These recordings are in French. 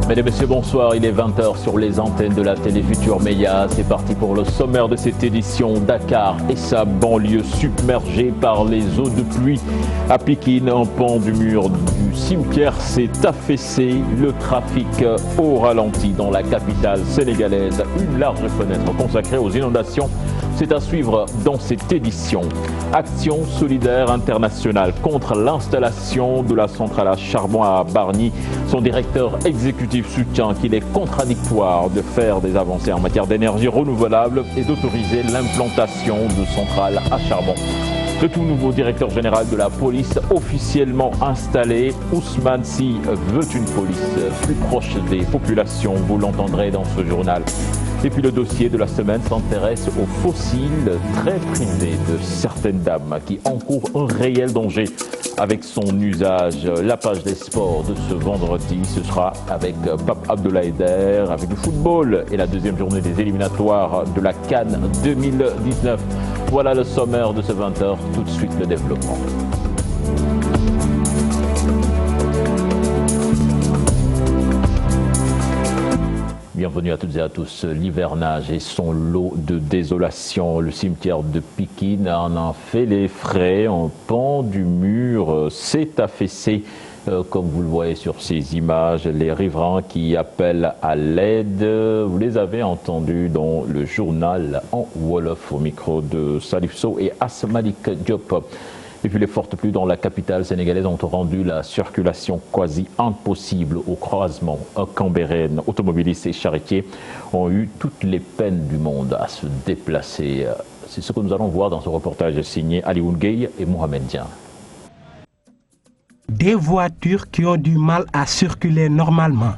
Mesdames et messieurs, bonsoir. Il est 20h sur les antennes de la télé Futur Média. C'est parti pour le sommaire de cette édition. Dakar et sa banlieue submergée par les eaux de pluie. À Pikine, un pan du mur du cimetière s'est affaissé. Le trafic au ralenti dans la capitale sénégalaise. Une large fenêtre consacrée aux inondations. C'est à suivre dans cette édition. Action solidaire internationale contre l'installation de la centrale à charbon à Bargny. Son directeur exécutif soutient qu'il est contradictoire de faire des avancées en matière d'énergie renouvelable et d'autoriser l'implantation de centrales à charbon. Le tout nouveau directeur général de la police officiellement installé, Ousmane Sy veut une police plus proche des populations, vous l'entendrez dans ce journal. Et puis le dossier de la semaine s'intéresse aux fossiles très prisés de certaines dames qui encourent un réel danger avec son usage. La page des sports de ce vendredi, ce sera avec Pape Abdoulaye Der, avec le football et la deuxième journée des éliminatoires de la CAN 2019. Voilà le sommaire de ce 20h, tout de suite le développement. Bienvenue à toutes et à tous. L'hivernage et son lot de désolation. Le cimetière de Pikine en a fait les frais. Un pan du mur s'est affaissé. Comme vous le voyez sur ces images, les riverains qui appellent à l'aide, vous les avez entendus dans le journal en Wolof au micro de Salif Sow et Asmalik Diop. Et puis les fortes pluies dans la capitale sénégalaise ont rendu la circulation quasi impossible au croisement. Cambérène, automobilistes et charretiers ont eu toutes les peines du monde à se déplacer. C'est ce que nous allons voir dans ce reportage signé Alioune Gueye et Mohamed Dian. Des voitures qui ont du mal à circuler normalement.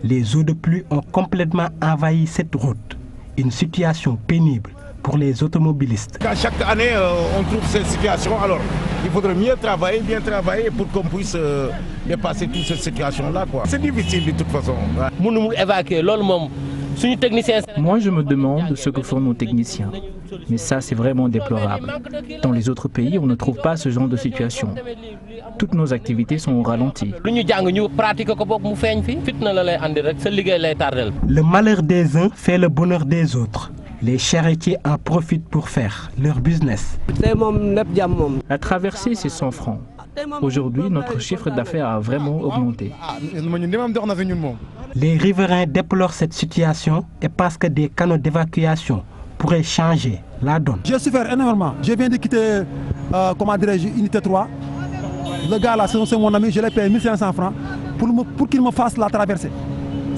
Les eaux de pluie ont complètement envahi cette route. Une situation pénible pour les automobilistes. Chaque année, on trouve cette situation. Alors, il faudrait mieux travailler, bien travailler pour qu'on puisse dépasser toute cette situation-là. C'est difficile de toute façon. Moi, je me demande ce que font nos techniciens. Mais ça, c'est vraiment déplorable. Dans les autres pays, on ne trouve pas ce genre de situation. Toutes nos activités sont au ralenti. Le malheur des uns fait le bonheur des autres. Les charretiers en profitent pour faire leur business. La traversée, c'est 100 francs. Aujourd'hui, notre chiffre d'affaires a vraiment augmenté. Les riverains déplorent cette situation et pensent que des canaux d'évacuation pourraient changer la donne. J'ai souffert énormément. Je viens de quitter, unité 3. Le gars là, c'est mon ami, je l'ai payé 1500 francs pour qu'il me fasse la traversée.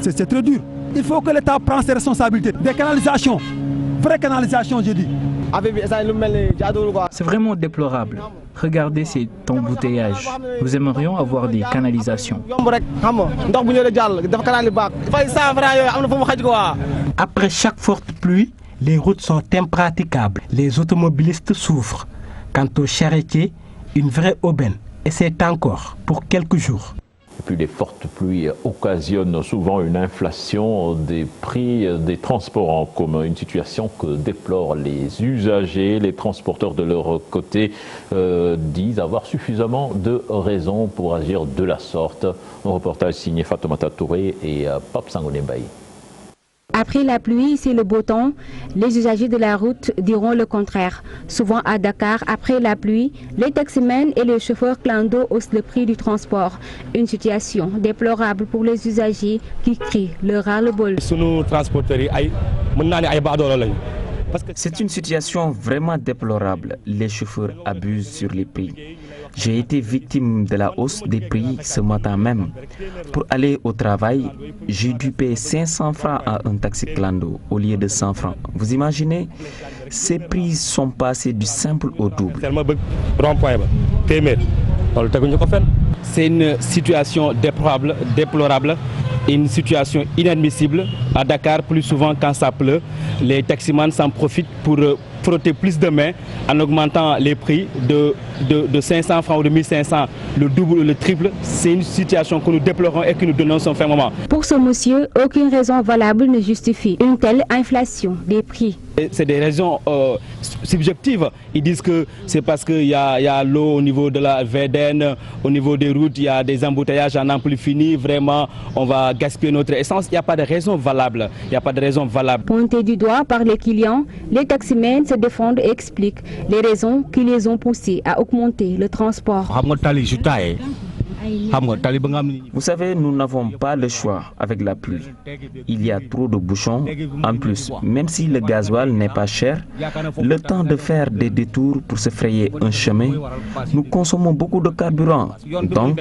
C'est très dur. Il faut que l'État prenne ses responsabilités. Des canalisations, vraies canalisations, j'ai dit. C'est vraiment déplorable. Regardez cet embouteillage. Nous aimerions avoir des canalisations. Après chaque forte pluie, les routes sont impraticables. Les automobilistes souffrent. Quant aux charretiers, une vraie aubaine. Et c'est encore pour quelques jours. Et puis les fortes pluies occasionnent souvent une inflation des prix des transports en commun, une situation que déplorent les usagers. Les transporteurs de leur côté disent avoir suffisamment de raisons pour agir de la sorte. Un reportage signé Fatoumata Touré et Pape Sangoné Mbaye. Après la pluie, c'est le beau temps. Les usagers de la route diront le contraire. Souvent à Dakar, après la pluie, les taximens et les chauffeurs clando haussent le prix du transport. Une situation déplorable pour les usagers qui crient le ras-le-bol. C'est une situation vraiment déplorable. Les chauffeurs abusent sur les prix. J'ai été victime de la hausse des prix ce matin même. Pour aller au travail, j'ai dû payer 500 francs à un taxi clando au lieu de 100 francs. Vous imaginez? Ces prix sont passés du simple au double. C'est une situation déplorable et une situation inadmissible. À Dakar, plus souvent quand ça pleut, les taximans s'en profitent pour frotter plus de mains en augmentant les prix de 500 francs ou de 1500, le double ou le triple. C'est une situation que nous déplorons et que nous dénonçons fermement. Pour ce monsieur, aucune raison valable ne justifie une telle inflation des prix. C'est des raisons subjectives. Ils disent que c'est parce qu'il y a l'eau au niveau de la VDN, au niveau des routes, il y a des embouteillages à n'en plus fini. Vraiment, on va gaspiller notre essence. Il n'y a pas de raison valable. Il n'y a pas de raison valable. Pointés du doigt par les clients, les taximens se défendent et expliquent les raisons qui les ont poussés à augmenter le transport. Vous savez, nous n'avons pas le choix avec la pluie. Il y a trop de bouchons. En plus, même si le gasoil n'est pas cher, le temps de faire des détours pour se frayer un chemin, nous consommons beaucoup de carburant. Donc,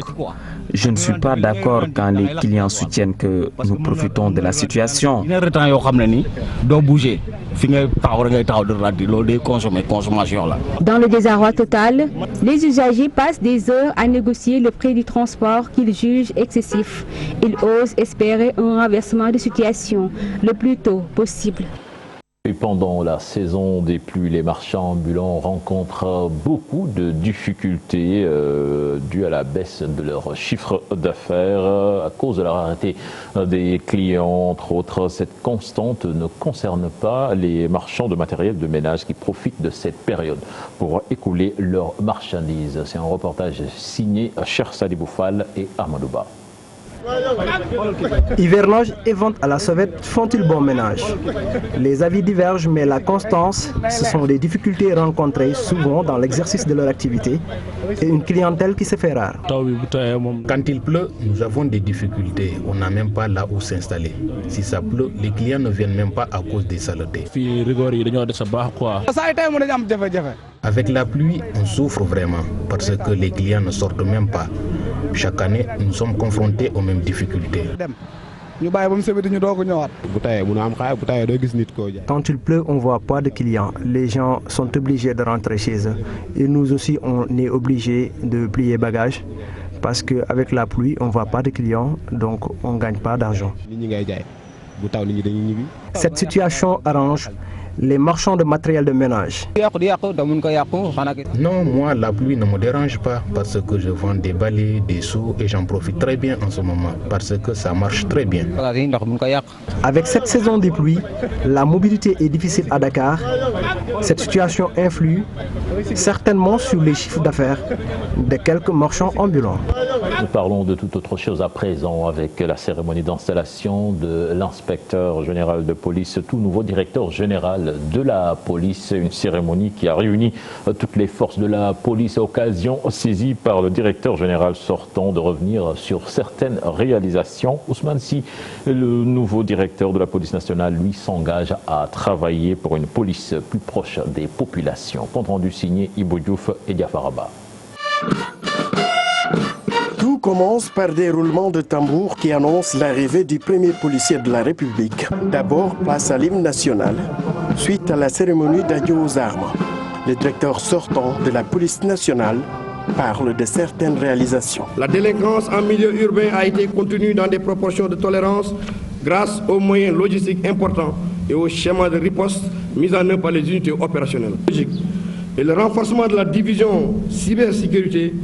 je ne suis pas d'accord quand les clients soutiennent que nous profitons de la situation. Dans le désarroi total, les usagers passent des heures à négocier le prix du transport qu'ils jugent excessif. Ils osent espérer un renversement de situation le plus tôt possible. Et pendant la saison des pluies, les marchands ambulants rencontrent beaucoup de difficultés dues à la baisse de leur chiffre d'affaires à cause de la rareté des clients. Entre autres, cette constante ne concerne pas les marchands de matériel de ménage qui profitent de cette période pour écouler leurs marchandises. C'est un reportage signé Cher Sadibou Fall et Amadouba. Hivernage et vente à la sauvette font-ils bon ménage? Les avis divergent, mais la constance, ce sont des difficultés rencontrées souvent dans l'exercice de leur activité et une clientèle qui se fait rare. Quand il pleut, nous avons des difficultés. On n'a même pas là où s'installer. Si ça pleut, les clients ne viennent même pas à cause des saletés. Avec la pluie, on souffre vraiment parce que les clients ne sortent même pas. Chaque année, nous sommes confrontés aux mêmes difficultés. Quand il pleut, on ne voit pas de clients. Les gens sont obligés de rentrer chez eux. Et nous aussi, on est obligés de plier bagages parce qu'avec la pluie, on ne voit pas de clients, donc on ne gagne pas d'argent. Cette situation arrange les marchands de matériel de ménage. Non, moi, la pluie ne me dérange pas parce que je vends des balais, des seaux et j'en profite très bien en ce moment parce que ça marche très bien. Avec cette saison des pluies, la mobilité est difficile à Dakar. Cette situation influe certainement sur les chiffres d'affaires de quelques marchands ambulants. Nous parlons de toute autre chose à présent avec la cérémonie d'installation de l'inspecteur général de police, tout nouveau directeur général de la police. Une cérémonie qui a réuni toutes les forces de la police, occasion saisie par le directeur général sortant de revenir sur certaines réalisations. Ousmane Sy, le nouveau directeur de la police nationale, lui s'engage à travailler pour une police plus proche des populations. Compte rendu signé Ibou Diouf et Diafaraba. Tout commence par des roulements de tambour qui annoncent l'arrivée du premier policier de la République. D'abord, place à l'hymne national, suite à la cérémonie d'adieu aux armes. Le directeur sortant de la police nationale parle de certaines réalisations. La délinquance en milieu urbain a été contenue dans des proportions de tolérance grâce aux moyens logistiques importants et aux schémas de riposte mis en œuvre par les unités opérationnelles. Et le renforcement de la division cybersécurité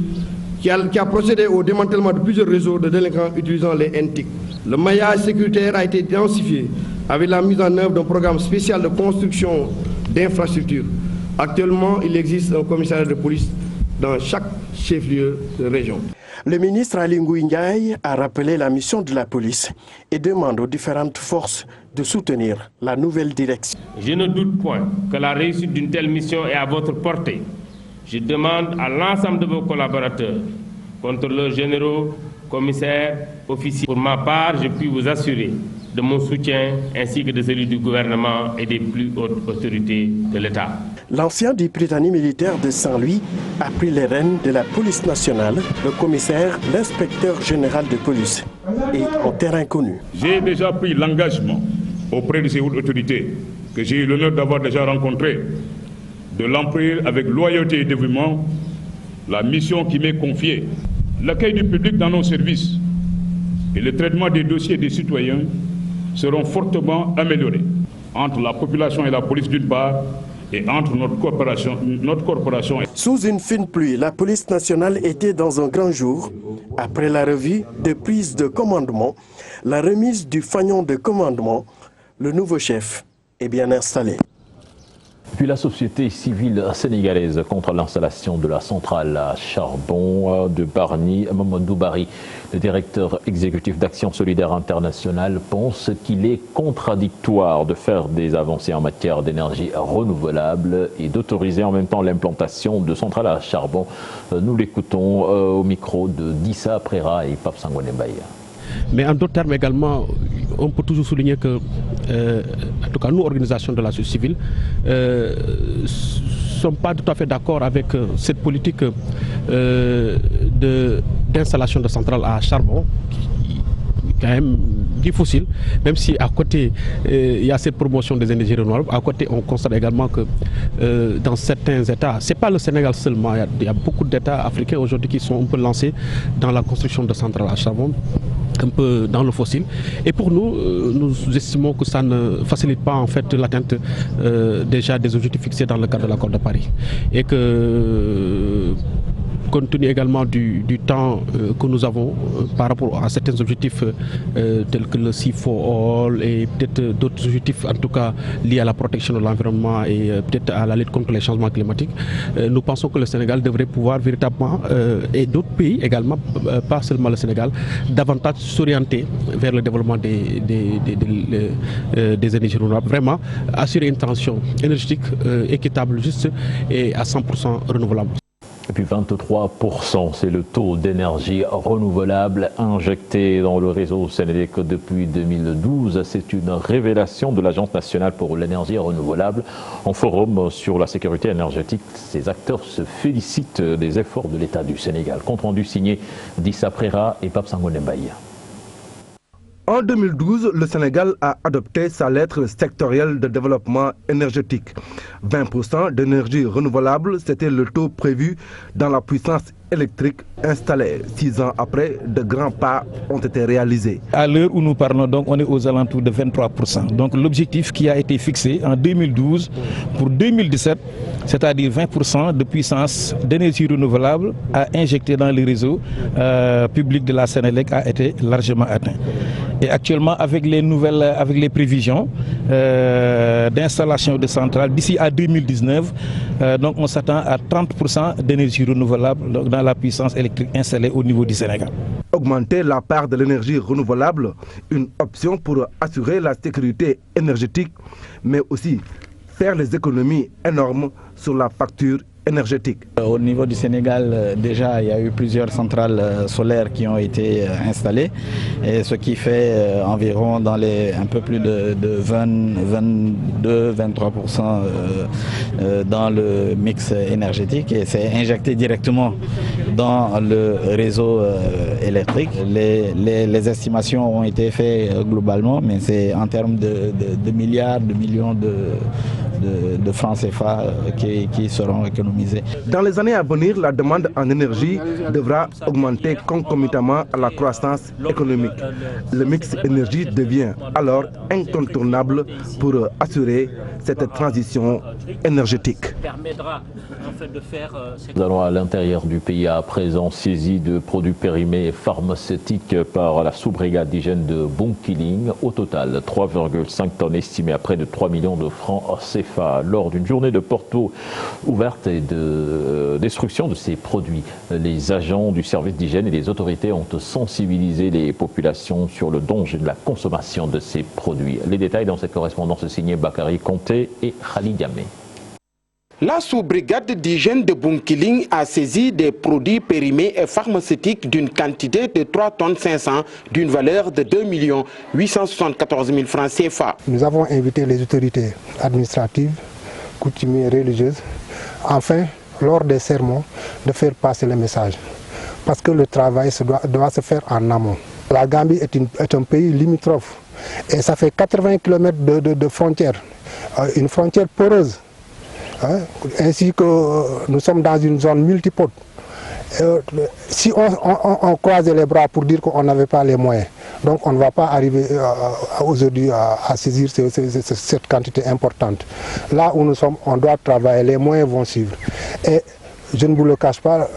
qui a procédé au démantèlement de plusieurs réseaux de délinquants utilisant les NTIC. Le maillage sécuritaire a été densifié avec la mise en œuvre d'un programme spécial de construction d'infrastructures. Actuellement, il existe un commissariat de police dans chaque chef-lieu de région. Le ministre Ali Ngouille Ndiaye a rappelé la mission de la police et demande aux différentes forces de soutenir la nouvelle direction. Je ne doute point que la réussite d'une telle mission est à votre portée. Je demande à l'ensemble de vos collaborateurs, contrôleurs généraux, commissaires, officiers. Pour ma part, je puis vous assurer de mon soutien ainsi que de celui du gouvernement et des plus hautes autorités de l'État. L'ancien du Prytanée militaire de Saint-Louis a pris les rênes de la police nationale, le commissaire, l'inspecteur général de police et en terrain connu. J'ai déjà pris l'engagement auprès de ces hautes autorités que j'ai eu l'honneur d'avoir déjà rencontrées de l'emplir avec loyauté et dévouement la mission qui m'est confiée. L'accueil du public dans nos services et le traitement des dossiers des citoyens seront fortement améliorés entre la population et la police d'une part et entre notre corporation. Sous une fine pluie, la police nationale était dans un grand jour. Après la revue de prise de commandement, la remise du fanion de commandement, le nouveau chef est bien installé. Puis la société civile sénégalaise contre l'installation de la centrale à charbon de Bargny, Mamadou Bari, le directeur exécutif d'Action Solidaire Internationale, pense qu'il est contradictoire de faire des avancées en matière d'énergie renouvelable et d'autoriser en même temps l'implantation de centrales à charbon. Nous l'écoutons au micro de Dissa Prera et Pape Sangone Mbaye. Mais en d'autres termes également, on peut toujours souligner que, en tout cas nous, organisations de la société civile, ne sommes pas tout à fait d'accord avec cette politique d'installation de centrales à charbon, qui est quand même difficile, même si à côté il y a cette promotion des énergies renouvelables. À côté, on constate également que dans certains États, c'est pas le Sénégal seulement, il y a beaucoup d'États africains aujourd'hui qui sont un peu lancés dans la construction de centrales à charbon, un peu dans le fossile. Et pour nous, nous estimons que ça ne facilite pas en fait l'atteinte déjà des objectifs fixés dans le cadre de l'accord de Paris. Et que compte tenu également du temps que nous avons par rapport à certains objectifs tels que le C4All et peut-être d'autres objectifs en tout cas liés à la protection de l'environnement et peut-être à la lutte contre les changements climatiques, nous pensons que le Sénégal devrait pouvoir véritablement, et d'autres pays également, pas seulement le Sénégal, davantage s'orienter vers le développement des énergies renouvelables, vraiment assurer une transition énergétique équitable, juste et à 100% renouvelable. Et puis 23%, c'est le taux d'énergie renouvelable injecté dans le réseau Sénélec depuis 2012. C'est une révélation de l'Agence nationale pour l'énergie renouvelable. En forum sur la sécurité énergétique, ces acteurs se félicitent des efforts de l'État du Sénégal. Compte rendu signé Dissa Prera et Pape Sangone Mbaye. En 2012, le Sénégal a adopté sa lettre sectorielle de développement énergétique. 20% d'énergie renouvelable, c'était le taux prévu dans la puissance électrique installée. 6 ans après, de grands pas ont été réalisés. À l'heure où nous parlons, donc, on est aux alentours de 23%. Donc l'objectif qui a été fixé en 2012 pour 2017, c'est-à-dire 20% de puissance d'énergie renouvelable à injecter dans les réseaux publics de la Sénélec a été largement atteint. Et actuellement, avec les prévisions d'installation de centrales d'ici à 2019, donc on s'attend à 30% d'énergie renouvelable dans la puissance électrique installée au niveau du Sénégal. Augmenter la part de l'énergie renouvelable, une option pour assurer la sécurité énergétique, mais aussi faire des économies énormes sur la facture énergétique. Au niveau du Sénégal, déjà, il y a eu plusieurs centrales solaires qui ont été installées, et ce qui fait environ dans un peu plus de 22-23% dans le mix énergétique, et c'est injecté directement dans le réseau électrique. Les estimations ont été faites globalement, mais c'est en termes de milliards, de millions de francs CFA qui seront économisés. Dans les années à venir, la demande en énergie devra augmenter concomitamment à la croissance économique. Le mix énergie devient alors incontournable pour assurer cette transition énergétique. Nous allons à l'intérieur du pays à présent, saisi de produits périmés pharmaceutiques par la sous-brigade d'hygiène de Bounkiling. Au total, 3,5 tonnes estimées à près de 3 millions de francs CFA. Lors d'une journée de porte ouverte et de destruction de ces produits, les agents du service d'hygiène et les autorités ont sensibilisé les populations sur le danger de la consommation de ces produits. Les détails dans cette correspondance signée Bakary Conté et Khalid Yamé. La sous-brigade d'hygiène de Bounkiling a saisi des produits périmés et pharmaceutiques d'une quantité de 3 tonnes 500 d'une valeur de 2 874 000 francs CFA. Nous avons invité les autorités administratives, coutumières, religieuses, afin, lors des sermons, de faire passer le message. Parce que le travail doit se faire en amont. La Gambie est un pays limitrophe et ça fait 80 km de frontières, une frontière poreuse. Ainsi que nous sommes dans une zone multipode. Si on croisait les bras pour dire qu'on n'avait pas les moyens, Donc on ne va pas arriver aujourd'hui à saisir cette quantité importante. Là où nous sommes, on doit travailler, les moyens vont suivre. Et je ne vous le cache pas,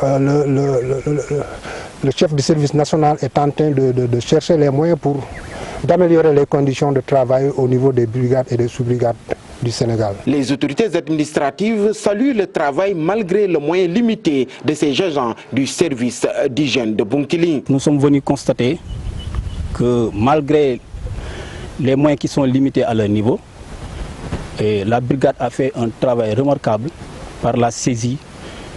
le chef du service national est en train de chercher les moyens pour d'améliorer les conditions de travail au niveau des brigades et des sous-brigades du Sénégal. Les autorités administratives saluent le travail malgré le moyen limité de ces agents du service d'hygiène de Bounkiling. Nous sommes venus constater que malgré les moyens qui sont limités à leur niveau, et la brigade a fait un travail remarquable par la saisie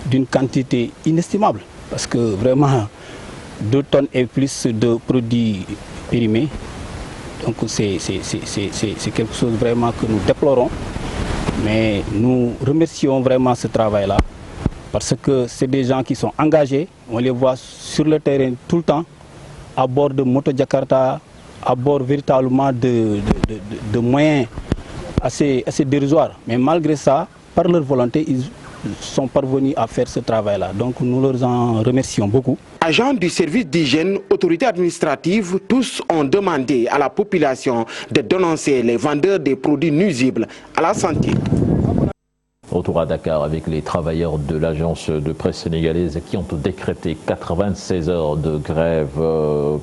d'une quantité inestimable. Parce que vraiment, 2 tonnes et plus de produits périmés, donc c'est quelque chose vraiment que nous déplorons. Mais nous remercions vraiment ce travail-là. Parce que c'est des gens qui sont engagés, on les voit sur le terrain tout le temps, à bord de moto Jakarta, à bord véritablement de moyens assez dérisoires. Mais malgré ça, par leur volonté, ils sont parvenus à faire ce travail-là. Donc nous leur en remercions beaucoup. Agents du service d'hygiène, autorités administratives, tous ont demandé à la population de dénoncer les vendeurs des produits nuisibles à la santé. Retour à Dakar avec les travailleurs de l'agence de presse sénégalaise qui ont décrété 96 heures de grève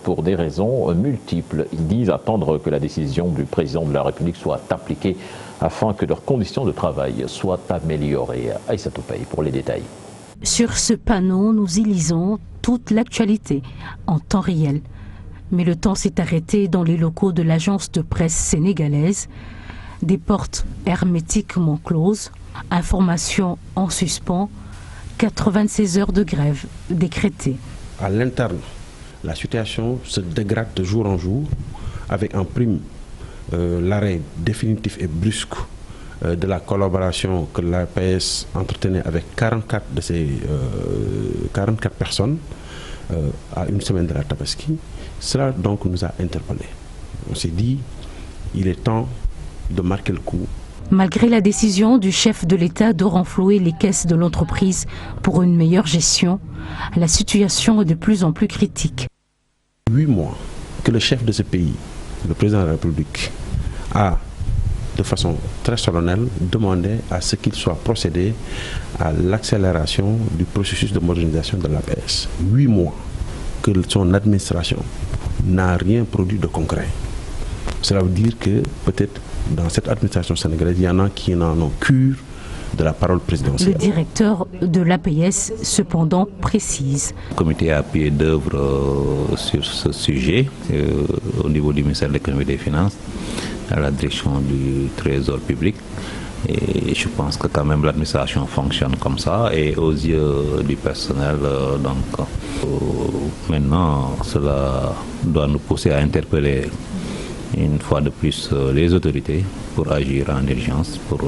pour des raisons multiples. Ils disent attendre que la décision du président de la République soit appliquée afin que leurs conditions de travail soient améliorées. Aïssa Toupaï pour les détails. Sur ce panneau, nous y lisons toute l'actualité en temps réel. Mais le temps s'est arrêté dans les locaux de l'agence de presse sénégalaise. Des portes hermétiquement closes. Information en suspens, 96 heures de grève décrétées. À l'interne, la situation se dégrade de jour en jour, avec en prime l'arrêt définitif et brusque de la collaboration que l'APS entretenait avec 44 de ces 44 personnes à une semaine de la Tabaski. Cela donc nous a interpellés. On s'est dit, il est temps de marquer le coup. Malgré la décision du chef de l'État de renflouer les caisses de l'entreprise pour une meilleure gestion, la situation est de plus en plus critique. 8 mois que le chef de ce pays, le président de la République, a de façon très solennelle demandé à ce qu'il soit procédé à l'accélération du processus de modernisation de l'APS. 8 mois que son administration n'a rien produit de concret. Cela veut dire que peut-être dans cette administration sénégalaise, il y en a qui n'en ont cure de la parole présidentielle. Le directeur de l'APS, cependant, précise. Le comité a pied d'œuvre sur ce sujet au niveau du ministère de l'économie et des finances, à la direction du Trésor public. Et je pense que quand même l'administration fonctionne comme ça et aux yeux du personnel. Donc maintenant, cela doit nous pousser à interpeller une fois de plus les autorités pour agir en urgence, pour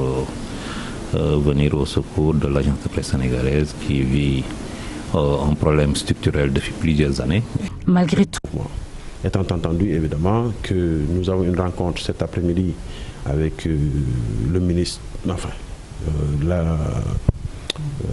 venir au secours de l'agence de presse sénégalaise qui vit un problème structurel depuis plusieurs années. Malgré tout. Étant entendu évidemment que nous avons une rencontre cet après-midi avec le ministre, enfin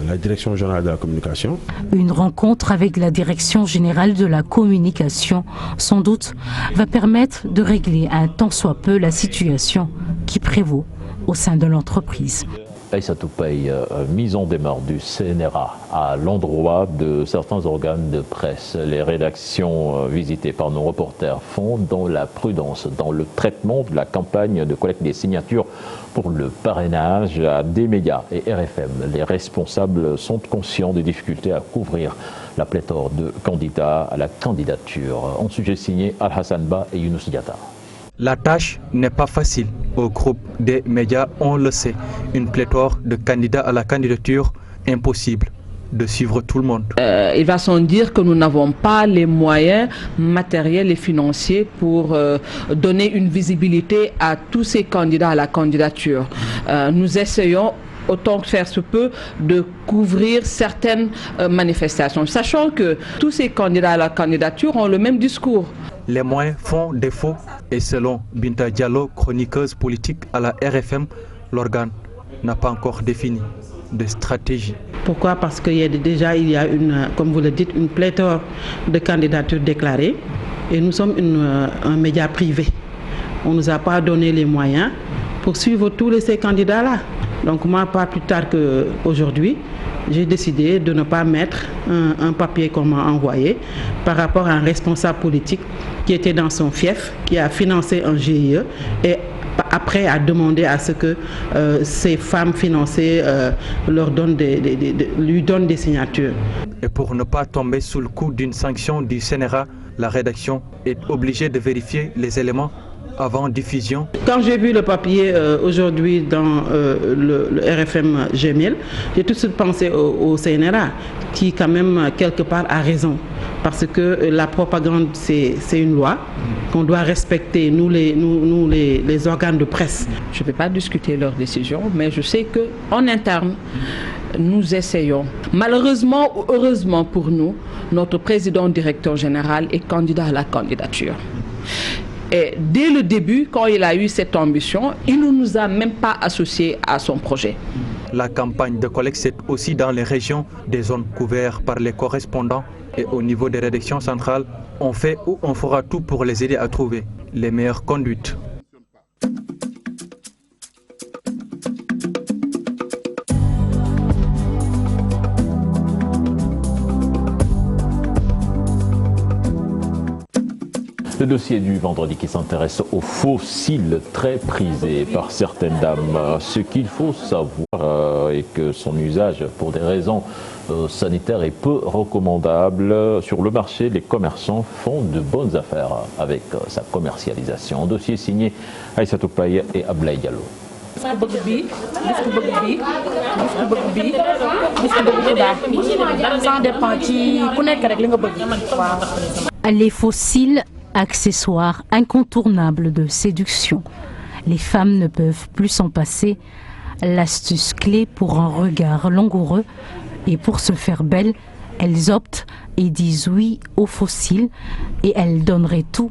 la direction générale de la communication. Une rencontre avec la direction générale de la communication, sans doute, va permettre de régler un tant soit peu la situation qui prévaut au sein de l'entreprise. Aïssa Toupaï, mise en demeure du CNRA à l'endroit de certains organes de presse. Les rédactions visitées par nos reporters font dans la prudence dans le traitement de la campagne de collecte des signatures pour le parrainage à des médias et RFM. Les responsables sont conscients des difficultés à couvrir la pléthore de candidats à la candidature. En sujet signé Al-Hassan Ba et Younous Diatta. La tâche n'est pas facile. Au groupe des médias, on le sait, une pléthore de candidats à la candidature, impossible de suivre tout le monde. Il va sans dire que nous n'avons pas les moyens matériels et financiers pour donner une visibilité à tous ces candidats à la candidature. Nous essayons autant que faire se peut, de couvrir certaines manifestations, sachant que tous ces candidats à la candidature ont le même discours. Les moyens font défaut et selon Binta Diallo, chroniqueuse politique à la RFM, l'organe n'a pas encore défini de stratégie. Pourquoi? Parce qu'il y a déjà, comme vous le dites, une pléthore de candidatures déclarées. et nous sommes un média privé. On ne nous a pas donné les moyens pour suivre tous ces candidats-là. Donc moi, pas plus tard qu'aujourd'hui, j'ai décidé de ne pas mettre un papier qu'on m'a envoyé par rapport à un responsable politique qui était dans son fief, qui a financé un GIE et après a demandé à ce que ces femmes financées lui donnent des signatures. Et pour ne pas tomber sous le coup d'une sanction du CNRA, la rédaction est obligée de vérifier les éléments avant diffusion. Quand j'ai vu le papier aujourd'hui dans le RFM Gmail, j'ai tout de suite pensé au CNRA, qui quand même quelque part a raison. Parce que la propagande, c'est une loi qu'on doit respecter, nous les organes de presse. Je ne vais pas discuter leurs décisions, mais je sais qu'en interne, nous essayons. Malheureusement ou heureusement pour nous, notre président directeur général est candidat à la candidature. Et dès le début, quand il a eu cette ambition, il ne nous a même pas associés à son projet. La campagne de collecte, c'est aussi dans les régions, des zones couvertes par les correspondants. Et au niveau des rédactions centrales, on fait ou on fera tout pour les aider à trouver les meilleures conduites. Le dossier du vendredi qui s'intéresse aux fossiles très prisés par certaines dames. Ce qu'il faut savoir est que son usage pour des raisons sanitaires est peu recommandable. Sur le marché, les commerçants font de bonnes affaires avec sa commercialisation. Un dossier signé Aïssatou Paye et Ablaye Diallo. Les fossiles, accessoires incontournables de séduction. Les femmes ne peuvent plus s'en passer. L'astuce clé pour un regard langoureux et pour se faire belle, elles optent et disent oui aux fossiles et elles donneraient tout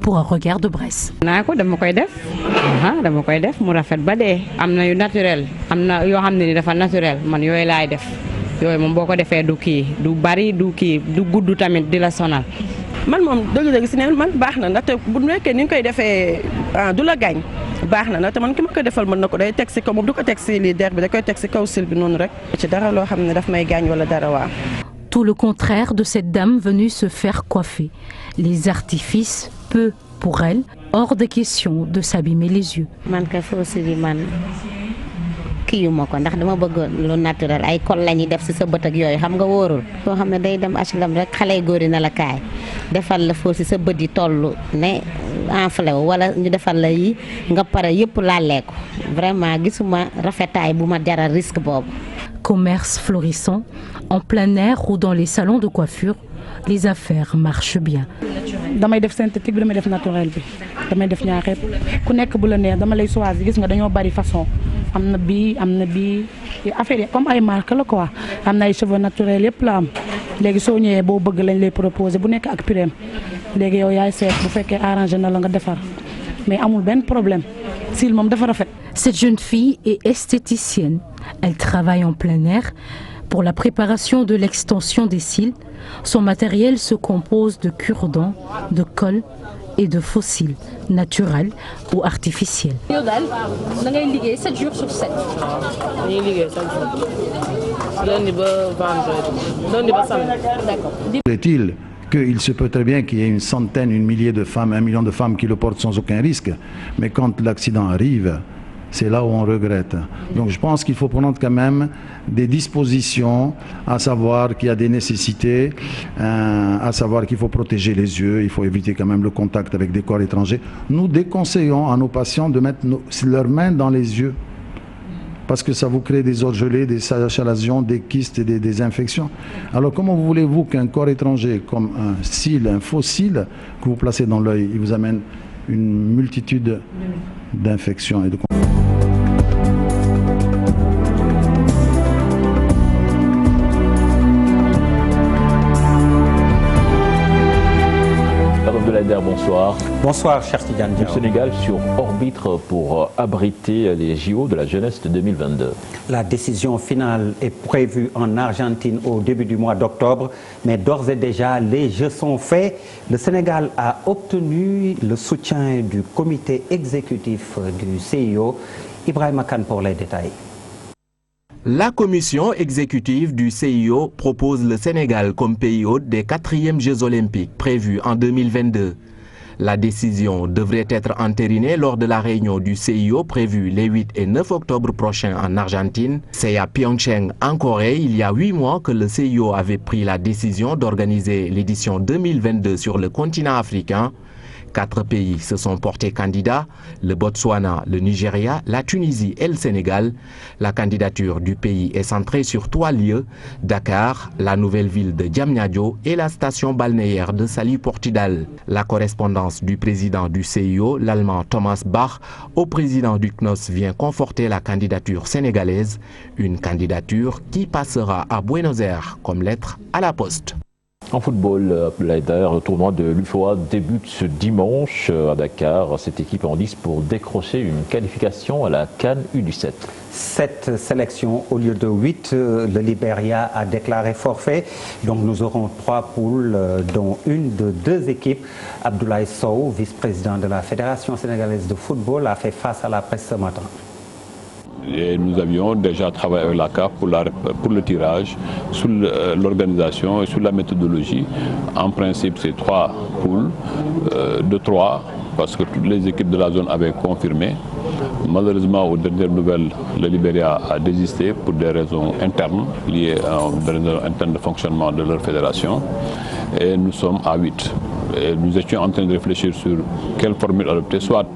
pour un regard de Bresse. dama koy def mu rafet ba dee am na yu naturel am na yoo xam ne ni dafa naturel man yooyu laay def yooyu moom boo ko defee du kii du bari du kii du gudd tamit di la sonal. man moom dëgg-dëgg si ne man baax na ndaxte bu nekkee ni nga koy defee du la gaañ baax na ndaxte man ki ma ko defal mën na ko day teg si kaw moom du ko teg si lii der bi da koy teg si kaw sil bi noonu rek ci dara loo xam ne daf may gaañ wala dara waa. Tout le contraire de cette dame venue se faire coiffer. Les artifices, peu pour elle, hors de question de s'abîmer les yeux. man kay foofu bi man kii yu ma ko ndax dama bëgg lu naturel ay kol la ñuy def si sa bët ak yooyu xam nga wóorul. soo xam ne day dem HLM rek xale góor yi na la kaay defal la foofu si sa bët yi toll ne enflé wu wala ñu defal la yi nga pare yëpp laalee ko vraiment gisuma rafetaay bu ma jaral risque boobu. Commerce florissant, en plein air ou dans les salons de coiffure, les affaires marchent bien. damay def synthétique bi damay def naturel bi damay def ñaar xeet ku nekk bu la neex dama lay choisir gis nga dañoo bari façon am na bii affaire yi comme ay marque la quoi am na ay cheveux naturels yëpp la am léegi soo ñëwee boo bëgg lañ lay proposer bu nekk ak prix léegi yow yaay seet bu fekkee arrangé na la nga defar mais amul benn problème sil moom dafa rafet. Cette jeune fille est esthéticienne. Elle travaille en plein air pour la préparation de l'extension des cils. Son matériel se compose de cure-dents, de colle et de fossiles, naturels ou artificiels. Est-il qu'il se peut très bien qu'il y ait une centaine, une millier de femmes, 1 million de femmes qui le portent sans aucun risque, mais quand l'accident arrive, c'est là où on regrette. Donc je pense qu'il faut prendre quand même des dispositions, à savoir qu'il y a des nécessités, à savoir qu'il faut protéger les yeux, il faut éviter quand même le contact avec des corps étrangers. Nous déconseillons à nos patients de mettre leurs mains dans les yeux, parce que ça vous crée des orgelets, des achalasions, des kystes et des infections. Alors comment voulez-vous qu'un corps étranger, comme un cil, un faux cil, que vous placez dans l'œil, il vous amène une multitude d'infections et de Abdoulaye, bonsoir. Bonsoir, cher Tidiane. Le Sénégal sur orbite pour abriter les JO de la jeunesse de 2022. La décision finale est prévue en Argentine au début du mois d'octobre, mais d'ores et déjà, les jeux sont faits. Le Sénégal a obtenu le soutien du comité exécutif du CIO. Ibrahima Kane pour les détails. La commission exécutive du CIO propose le Sénégal comme pays hôte des 4e Jeux olympiques prévus en 2022. La décision devrait être entérinée lors de la réunion du CIO prévue les 8 et 9 octobre prochains en Argentine. C'est à Pyeongchang, en Corée, il y a 8 mois que le CIO avait pris la décision d'organiser l'édition 2022 sur le continent africain. 4 pays se sont portés candidats, le Botswana, le Nigeria, la Tunisie et le Sénégal. La candidature du pays est centrée sur 3 lieux, Dakar, la nouvelle ville de Diamniadio et la station balnéaire de Saly Portudal. La correspondance du président du CIO, l'Allemand Thomas Bach, au président du CNOS vient conforter la candidature sénégalaise, une candidature qui passera à Buenos Aires comme lettre à la poste. En football, le tournoi de l'UFOA débute ce dimanche à Dakar. Cette équipe en lice pour décrocher une qualification à la CAN U17. 7 sélections au lieu de 8. Le Libéria a déclaré forfait. Donc nous aurons 3 poules, dont une de 2 équipes. Abdoulaye Sow, vice-président de la Fédération sénégalaise de football, a fait face à la presse ce matin. Et nous avions déjà travaillé avec la CAF pour le tirage, sur l'organisation et sur la méthodologie. En principe, c'est 3 poules de 3, parce que toutes les équipes de la zone avaient confirmé. Malheureusement, aux dernières nouvelles, le Libéria a désisté pour des raisons internes, liées à des raisons internes de fonctionnement de leur fédération. Et nous sommes à 8. Et nous étions en train de réfléchir sur quelle formule adopter, soit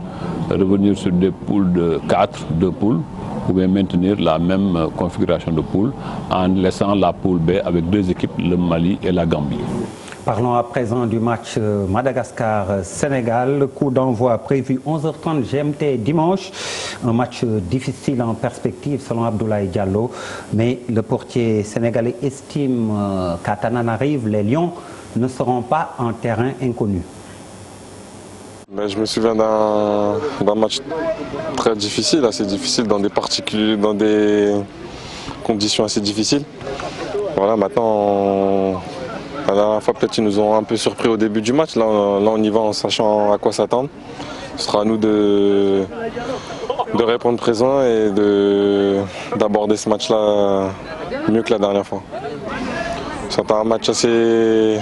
revenir sur des poules de 4, 2 poules, ou bien maintenir la même configuration de poule en laissant la poule B avec 2 équipes, le Mali et la Gambie. Parlons à présent du match Madagascar-Sénégal. Coup d'envoi prévu 11h30 GMT dimanche. Un match difficile en perspective selon Abdoulaye Diallo. Mais le portier sénégalais estime qu'à Tananarive, les Lions ne seront pas en terrain inconnu. Je me souviens d'un match très difficile, assez difficile, dans des conditions assez difficiles. Voilà, maintenant, la dernière fois peut-être ils nous ont un peu surpris au début du match. Là on y va en sachant à quoi s'attendre. Ce sera à nous de répondre présent et d'aborder ce match-là mieux que la dernière fois. C'est un match assez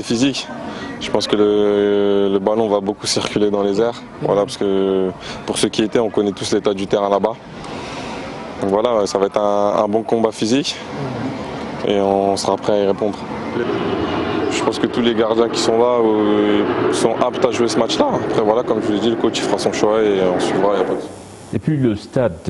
physique. Je pense que le ballon va beaucoup circuler dans les airs, voilà, parce que pour ceux qui étaient, on connaît tous l'état du terrain là-bas. Donc voilà, ça va être un bon combat physique et on sera prêt à y répondre. Je pense que tous les gardiens qui sont là sont aptes à jouer ce match-là. Après voilà, comme je vous l'ai dit, le coach il fera son choix et on suivra, il n'y a pas de... Et puis le stade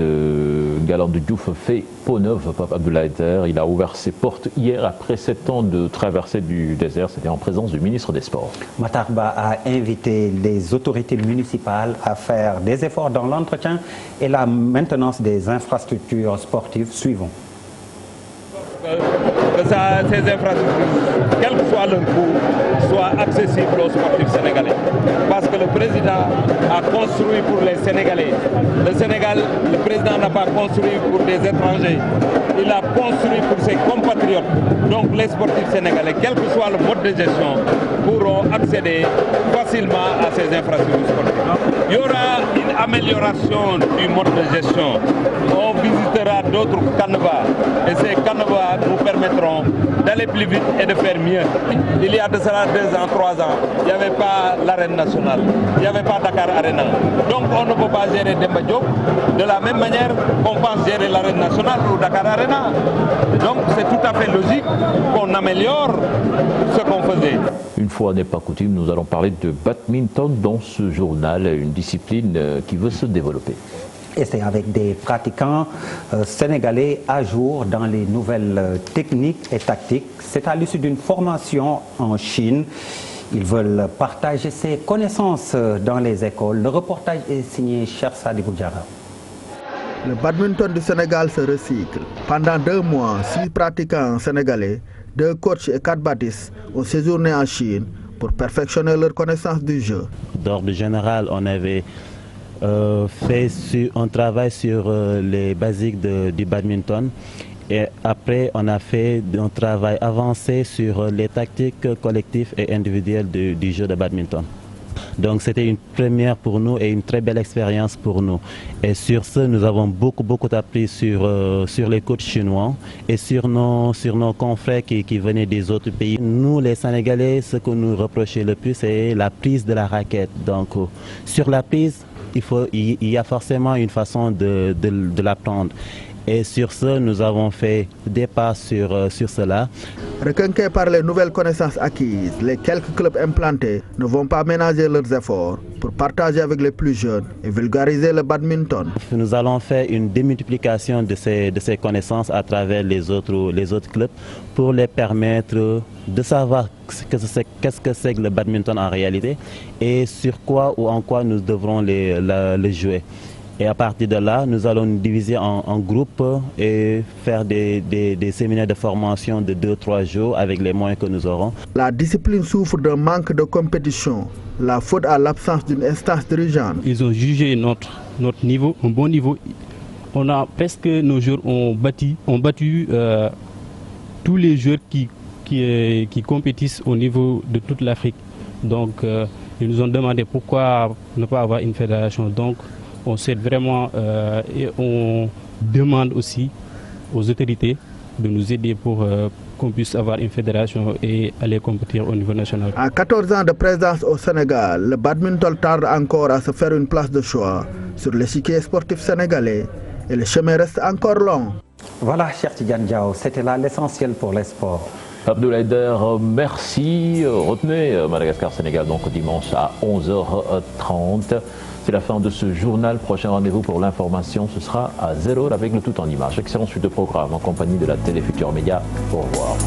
Galandou Diouf fait peau neuve, Pape Abdoulaye. Il a ouvert ses portes hier après 7 ans de traversée du désert. C'était en présence du ministre des Sports. Matarba a invité les autorités municipales à faire des efforts dans l'entretien et la maintenance des infrastructures sportives. Suivons. Que ces infrastructures, quel que soit leur coût, soient accessibles aux sportifs sénégalais. Parce que le président a construit pour les Sénégalais. Le Sénégal, le président n'a pas construit pour des étrangers. Il a construit pour ses compatriotes. Donc les sportifs sénégalais, quel que soit le mode de gestion, pourront accéder facilement à ces infrastructures sportives. Il y aura une amélioration du mode de gestion. On visitera d'autres canevas et ces canevas nous permettront d'aller plus vite et de faire mieux. Il y a de cela 2 ans, 3 ans, il n'y avait pas l'arène nationale, il n'y avait pas Dakar Arena. Donc on ne peut pas gérer Demba Diop de la même manière qu'on pense gérer l'arène nationale ou Dakar Arena. Donc c'est tout à fait logique qu'on améliore ce qu'on faisait. Une fois n'est pas coutume, nous allons parler de badminton dans ce journal, une discipline qui veut se développer. Et c'est avec des pratiquants sénégalais à jour dans les nouvelles techniques et tactiques. C'est à l'issue d'une formation en Chine. Ils veulent partager ces connaissances dans les écoles. Le reportage est signé Cheikh Sadibou Diarra. Le badminton du Sénégal se recycle. Pendant 2 mois, 6 pratiquants sénégalais, 2 coachs et 4 bâtisses ont séjourné en Chine pour perfectionner leur connaissance du jeu. D'ordre général, on avait fait un travail sur les basiques du badminton. Et après, on a fait un travail avancé sur les tactiques collectives et individuelles du jeu de badminton. Donc c'était une première pour nous et une très belle expérience pour nous. Et sur ce, nous avons beaucoup appris sur les coachs chinois et sur nos confrères qui venaient des autres pays. Nous, les Sénégalais, ce que nous reprochons le plus, c'est la prise de la raquette. Donc sur la prise, il y a forcément une façon de l'apprendre. Et sur ce, nous avons fait des pas sur cela. Requinqués par les nouvelles connaissances acquises, les quelques clubs implantés ne vont pas ménager leurs efforts pour partager avec les plus jeunes et vulgariser le badminton. Nous allons faire une démultiplication de ces connaissances à travers les autres clubs pour les permettre de savoir qu'est-ce que c'est que le badminton en réalité et sur quoi ou en quoi nous devrons le jouer. Et à partir de là, nous allons nous diviser en groupes et faire des séminaires de formation de 2-3 jours avec les moyens que nous aurons. La discipline souffre d'un manque de compétition, la faute à l'absence d'une instance dirigeante. Ils ont jugé notre niveau, un bon niveau. On a presque, nos joueurs ont battu tous les joueurs qui compétissent au niveau de toute l'Afrique. Donc, ils nous ont demandé pourquoi ne pas avoir une fédération. Donc, on s'aide vraiment et on demande aussi aux autorités de nous aider pour qu'on puisse avoir une fédération et aller compétir au niveau national. À 14 ans de présence au Sénégal, le badminton tarde encore à se faire une place de choix sur l'échiquier sportif sénégalais et le chemin reste encore long. Voilà, cher Tidiane Diao, c'était là l'essentiel pour les sports. Abdoulaye Der, merci. Retenez Madagascar-Sénégal donc dimanche à 11h30. C'est la fin de ce journal. Prochain rendez-vous pour l'information, ce sera à 0h avec le tout en images. Excellente suite de programme en compagnie de la Télé Futurs Médias. Au revoir.